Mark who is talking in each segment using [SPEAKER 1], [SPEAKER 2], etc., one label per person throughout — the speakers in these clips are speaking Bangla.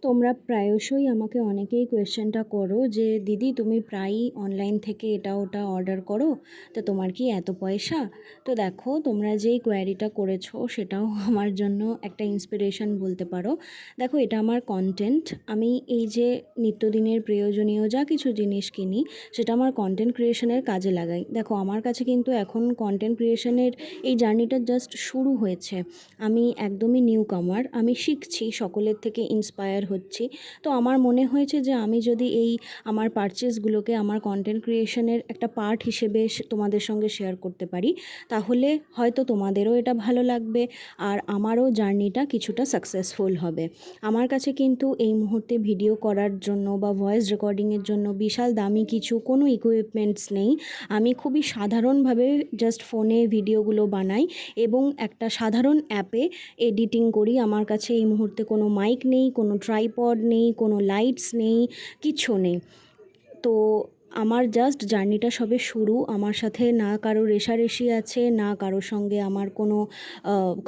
[SPEAKER 1] তোমরা প্রায়শই আমাকে অনেকেই কোয়েশ্চেনটা করো যে দিদি তুমি প্রায়ই অনলাইন থেকে এটা ওটা অর্ডার করো, তো তোমার কি এত পয়সা? তো দেখো, তোমরা যেই কোয়ারিটা করেছো সেটাও আমার জন্য একটা ইন্সপিরেশন বলতে পারো। দেখো, এটা আমার কন্টেন্ট। আমি এই যে নিত্যদিনের প্রয়োজনীয় যা কিছু জিনিস কিনি সেটা আমার কন্টেন্ট ক্রিয়েশনের কাজে লাগাই। দেখো, আমার কাছে কিন্তু এখন কন্টেন্ট ক্রিয়েশনের এই জার্নিটা জাস্ট শুরু হয়েছে। আমি একদমই নিউ কামার, আমি শিখছি, সকলের থেকে ইন্সপায়ার হচ্ছি। তো আমার মনে হয়েছে যে আমি যদি এই আমার পারচেসগুলোকে আমার কন্টেন্ট ক্রিয়েশনের একটা পার্ট হিসেবে তোমাদের সঙ্গে শেয়ার করতে পারি, তাহলে হয়তো তোমাদেরও এটা ভালো লাগবে আর আমারও জার্নিটা কিছুটা সাকসেসফুল হবে। আমার কাছে কিন্তু এই মুহূর্তে ভিডিও করার জন্য বা ভয়েস রেকর্ডিংয়ের জন্য বিশাল দামি কিছু কোনো ইকুইপমেন্টস নেই। আমি খুবই সাধারণভাবে জাস্ট ফোনে ভিডিওগুলো বানাই এবং একটা সাধারণ অ্যাপে এডিটিং করি। আমার কাছে এই মুহূর্তে কোনো মাইক নেই, কোনো ট্রাইপড নেই, কোনো লাইটস নেই, কিচ্ছু নেই। তো আমার জাস্ট জার্নিটা সবে শুরু। আমার সাথে না কারো রেষারেষি আছে, না কারোর সঙ্গে আমার কোনো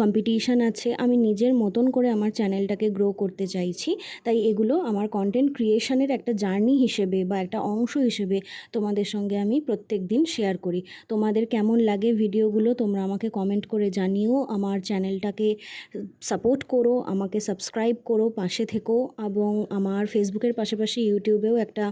[SPEAKER 1] কম্পিটিশান আছে। আমি নিজের মতন করে আমার চ্যানেলটাকে গ্রো করতে চাইছি। তাই এগুলো আমার কন্টেন্ট ক্রিয়েশনের একটা জার্নি হিসেবে বা একটা অংশ হিসেবে তোমাদের সঙ্গে আমি প্রত্যেক দিন শেয়ার করি। তোমাদের কেমন লাগে ভিডিওগুলো তোমরা আমাকে কমেন্ট করে জানিও। আমার চ্যানেলটাকে সাপোর্ট করো, আমাকে সাবস্ক্রাইব করো, পাশে থেকো। এবং আমার ফেসবুকের পাশাপাশি ইউটিউবেও একটা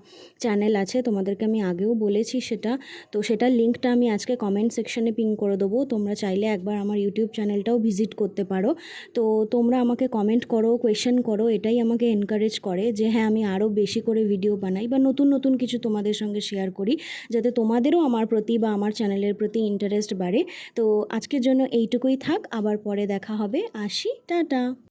[SPEAKER 1] চ্যানেল আছে, তোমাদেরকে আমি আগেও বলেছি সেটা। তো সেটার লিঙ্কটা আমি আজকে কমেন্ট সেকশনে পিন করে দেবো। তোমরা চাইলে একবার আমার ইউটিউব চ্যানেলটাও ভিজিট করতে পারো। তো তোমরা আমাকে কমেন্ট করো, কোয়েশ্চেন করো, এটাই আমাকে এনকারেজ করে যে হ্যাঁ, আমি আরও বেশি করে ভিডিও বানাই বা নতুন নতুন কিছু তোমাদের সঙ্গে শেয়ার করি, যাতে তোমাদেরও আমার প্রতি বা আমার চ্যানেলের প্রতি ইন্টারেস্ট বাড়ে। তো আজকের জন্য এইটুকুই থাক, আবার পরে দেখা হবে। আসি, টাটা।